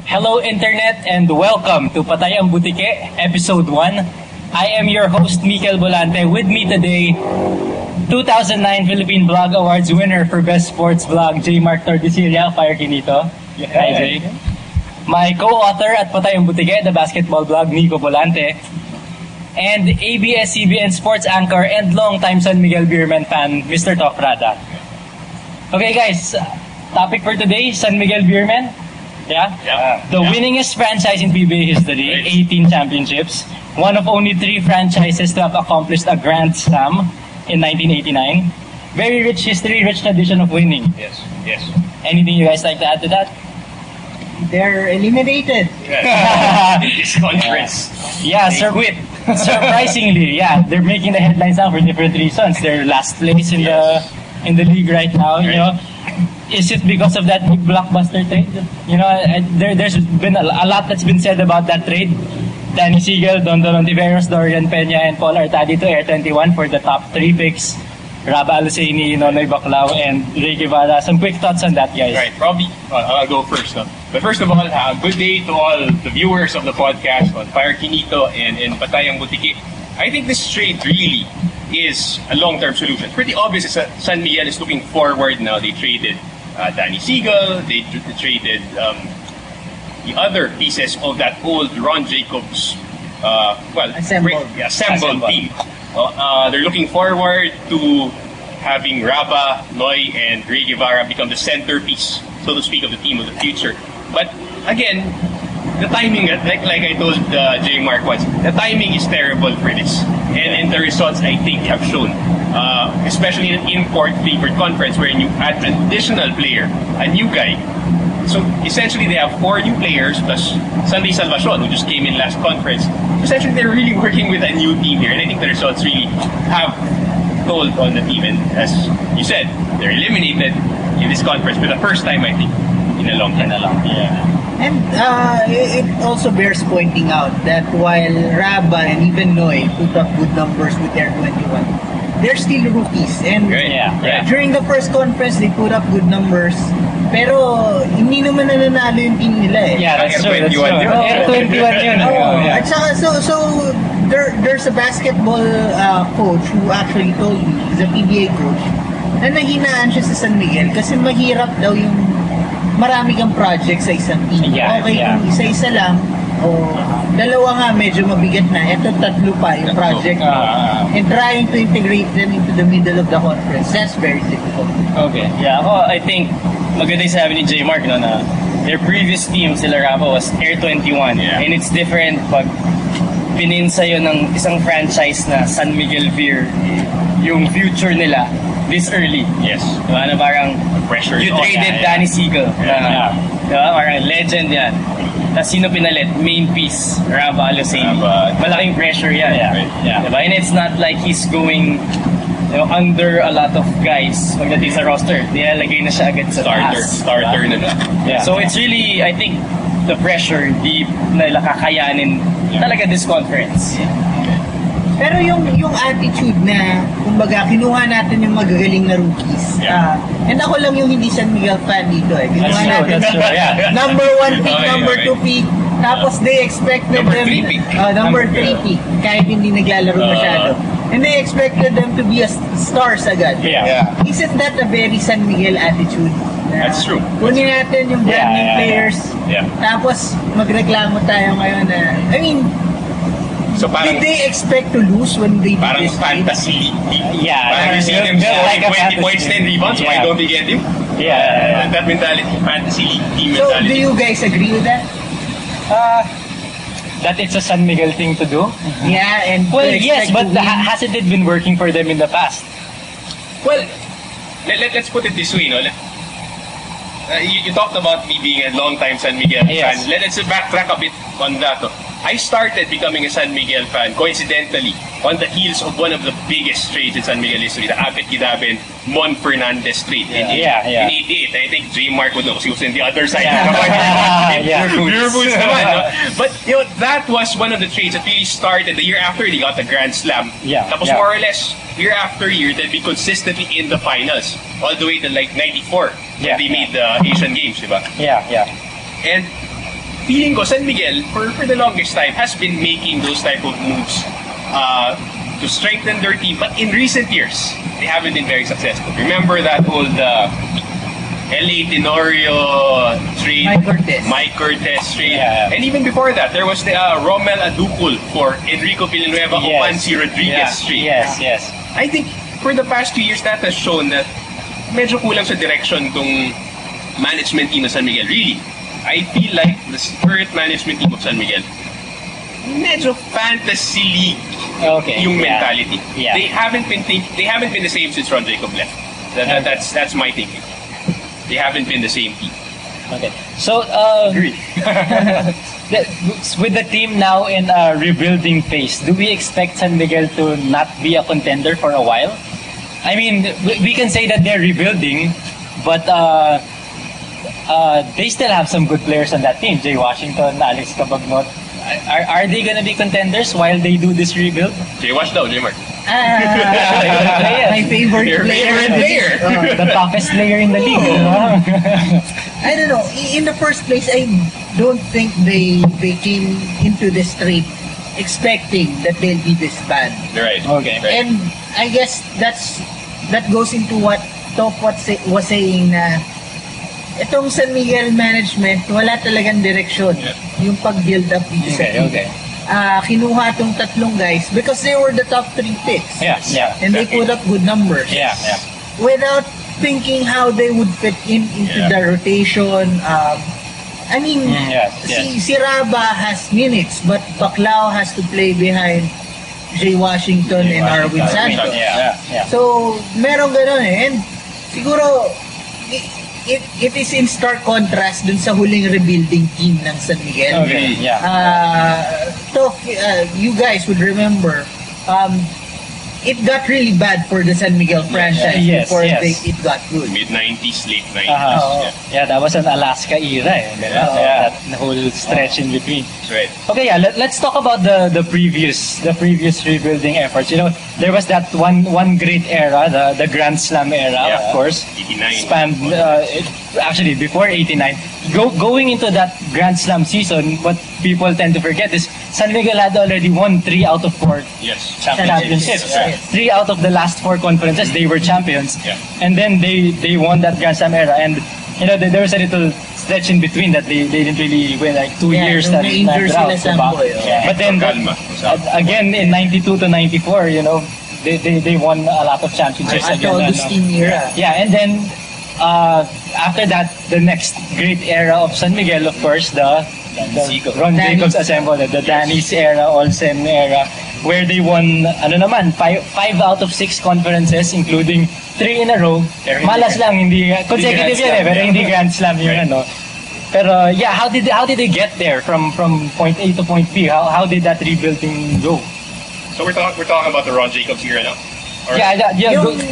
Hello Internet and welcome to Patay ang Butike, Episode 1. I am your host, Mikel Bolante. With me today, 2009 Philippine Blog Awards winner for Best Sports Vlog, J. Mark Tordesillas. Fire Kinito. Hi, Jay. My co-author at Patay ang Butike, the basketball blog, Nico Bolante. And ABS-CBN sports anchor and long-time San Miguel Beerman fan, Mr. Toc Rada. Okay guys, topic for today, San Miguel Beerman. The winningest franchise in PBA history, 18 championships. One of only 3 franchises to have accomplished a Grand Slam in 1989. Very rich history, rich tradition of winning. Yes. Anything you guys like to add to that? They're eliminated. This conference. Surprisingly, they're making the headlines now for different reasons. They're last place in the league right now. You know, is it because of that big blockbuster trade? You know, there's been a lot that's been said about that trade. Danny Siegel, Don Ontiveros, Dorian Peña, and Paul Artadi to Air 21 for the top 3 picks. Raba Alusaini, Nonoy Baclao, and Ray Guevara. Some quick thoughts on that, guys. Right, probably I'll go first. But first of all, good day to all the viewers of the podcast on Fire Kinito and Patay ang Butike. I think this trade really is a long-term solution. It's pretty obvious that San Miguel is looking forward now. They traded Danny Siegel, they traded the other pieces of that old Ron Jacobs assembled team. They're looking forward to having Raba, Noy, and Ray Guevara become the centerpiece, so to speak, of the team of the future. But again, the timing, like I told J. Mark once, the timing is terrible for this. And the results, I think, have shown. Especially in an import-flavored conference where you add an additional player, a new guy. So essentially, they have 4 new players plus Sunday Salvacion, who just came in last conference. Essentially, they're really working with a new team here, and I think the results really have told on the team. And as you said, they're eliminated in this conference for the first time, I think, in a long time. And it also bears pointing out that while Raba and even Noy put up good numbers with their 21, they're still rookies. And during the first conference, they put up good numbers. Pero hindi naman nananalo yung team nila eh. Yeah, that's true. Air 21 yun. At saka, so there's a basketball coach who actually told me, he's a PBA coach, na nahinaan siya sa San Miguel kasi mahirap daw yung marami kang project sa isang team. Kung isa-isa lang, dalawa nga medyo mabigat na. Ito 3 pa yung project. And trying to integrate them into the middle of the conference, that's very difficult. Okay. Yeah, I think maganda yung sabi ni J. Mark na their previous team, sila Raba, was Air 21. And it's different pag pinin sa'yo ng isang franchise na San Miguel Beer yung future nila this early. Yes. Diba? Na parang pressure. You traded Danny Siegel. Diba? Parang legend yan. Tapos sino pinalit? Main piece, Raba Alusaini. Malaking pressure yan. Diba? And it's not like he's going under a lot of guys pagdating sa roster. Nilalagay na siya agad sa starter na. So it's really, I think, the pressure deep na kakayanin talaga this conference. Pero yung attitude na, kumbaga, kinuha natin yung magagaling na rookies. And ako lang yung hindi San Miguel fan dito eh. Kinuha natin number 1 pick, number 2 pick, tapos they expected number 3 pick, kahit hindi naglalaro masyado. And they expected them to be a stars agad. Isn't that a very San Miguel attitude? That's true. Kunin natin yung brand new players, tapos magreklamo tayo ngayon na, I mean, so parang, did they expect to lose when they did this? Fantasy. Parang you see them scoring 20 points, 10 rebounds, why don't they get him? That mentality, fantasy team mentality. So, do you guys agree with that? That it's a San Miguel thing to do? And yes, but hasn't it been working for them in the past? Well, let's put it this way, no? You talked about me being a long-time San Miguel fan. Let's backtrack a bit on that. I started becoming a San Miguel fan, coincidentally, on the heels of one of the biggest trades in San Miguel history, the Apet Kidaben Mon Fernandez trade in 88. I think J. Mark would know because he was in the other side. Pure Foods naman, no? But that was one of the trades that really started the year after they got the Grand Slam. Tapos more or less, year after year, they'd be consistently in the finals, all the way to like 94 when they made the Asian Games, diba? Yeah. And feeling ko, San Miguel, for the longest time, has been making those type of moves to strengthen their team. But in recent years, they haven't been very successful. Remember that old L.A. Tenorio trade, Mike Cortez trade. Yeah. And even before that, there was the Romel Aducul for Enrico Villanueva, Opansi Rodriguez trade. Yes. I think for the past 2 years, that has shown that medyo kulang sa direction tong management team of San Miguel. Really, I feel like the current management team of San Miguel, medyo fantasy league yung mentality. Yeah. They haven't been the same since Ron Jacob left. That's my thinking. They haven't been the same team. Okay. So, Agree. with the team now in a rebuilding phase, do we expect San Miguel to not be a contender for a while? I mean, we can say that they're rebuilding, but they still have some good players on that team. Jay Washington, Alex Cabagnot. Are they gonna be contenders while they do this rebuild? Jay Wash daw, Jay Mark. My favorite Your player. favorite player. The toughest player in the league. I don't know. In the first place, I don't think they came into this trip expecting that they'll be this bad. Right. Okay. Right. And I guess that goes into what Top was saying na itong San Miguel management, wala talagang direksyon. Yeah. Yung pag-build up dito sa team. Okay. Kinuha tong tatlong guys because they were the top 3 picks. Yeah. And they put up good numbers. Yeah. Without thinking how they would fit into the rotation. I mean, si Raba has minutes, but Baclao has to play behind Jay Washington and Arwin Santos. Yeah. So, meron ganun eh. And siguro, it is in stark contrast dun sa huling rebuilding team ng San Miguel. Okay, yeah. You guys would remember, it got really bad for the San Miguel franchise before it got good. Mid-90s, late 90s. Yeah, that was an Alaska era. That whole stretch in between. That's right. Okay, let's talk about the previous rebuilding efforts. You know, there was that one great era, the Grand Slam era, of course. 89. Spanned actually before 89. Going into that Grand Slam season, what people tend to forget is San Miguel had already won 3 out of 4 championships. Yes. 3 out of the last 4 conferences, they were champions. Yeah. And then they won that Grand Slam era. And you know, there was a little stretch in between that they didn't really win, like 2 years that na-injure sila sa Amboy. But then again in 92 to 94, you know, they won a lot of championships At again. Augustine era. Yeah, and then after that, the next great era of San Miguel, of course, the Ron Jacobs Assemble, the Danis era, Olsen era, where they won, 5 out of 6 conferences, including 3 in a row. Malas lang, hindi consecutive yan pero hindi Grand Slam yun, Pero yeah, how did they get there from point A to point B? How did that rebuilding go? So we're talking about the Ron Jacobs era now? Or-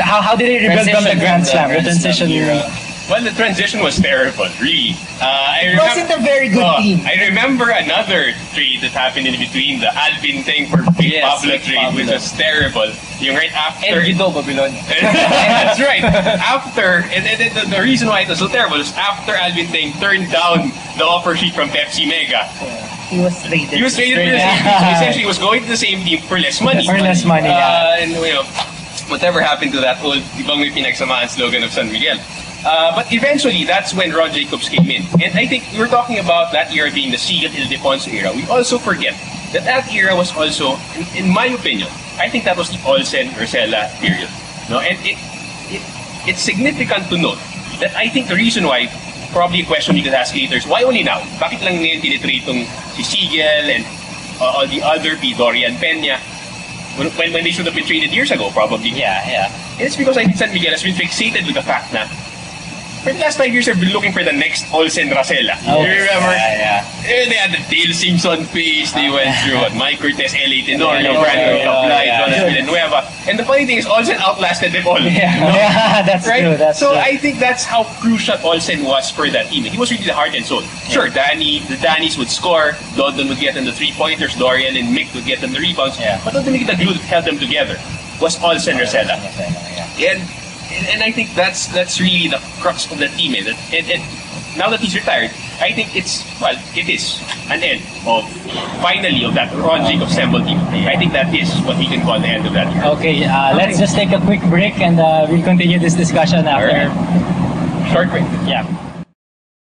How did they rebuild from the Grand Slam? The transition era. Well, the transition was terrible, really. It wasn't a very good team. I remember another trade that happened in between, the Alvin thing for Big Pablo trade, which was terrible. Yung right after... El Guido, Babylon. That's right. After, and the reason why it was so terrible is after Alvin Teng turned down the offer sheet from Pepsi Mega. He was traded. He was traded for the same team. So essentially, he was going to the same team for less money. For less money, And, you know, whatever happened to that old ibang may pinagsamahan slogan of San Miguel. But eventually, that's when Ron Jacobs came in. And I think we're talking about that era being the Sigat Ildefonso era. We also forget that era was also, in my opinion, I think that was the Olsen Rosella period. No, and it's significant to note that I think the reason why, probably a question you could ask later is, why only now? Bakit lang ngayon tinitrade itong si Sigel and all the other Dorian Peña when they should have been traded years ago, probably? Yeah. And it's because I think San Miguel has been fixated with the fact that for the last 5 years, they've been looking for the next Olsen Rosella. You remember? Yeah. They had the Dale Simpson phase. They went through Mike Cortez, L.A. Tenorio, Brandon Caplay, Jonas Villanueva. And the funny thing is, Olsen outlasted them all. Yeah, that's right? true. So I think that's how crucial Olsen was for that team. He was really the heart and soul. Sure, the Danis would score, Dodon would get them the 3-pointers, Dorian and Mick would get them the rebounds. But ultimately, the glue that held them together was Olsen Rosella. And I think that's really the crux of the team. now that he's retired, I think it is an end of that Ron Jacobs Semble team. I think that is what we can call the end of that. Okay, let's just take a quick break and we'll continue this discussion after. Short break. Yeah.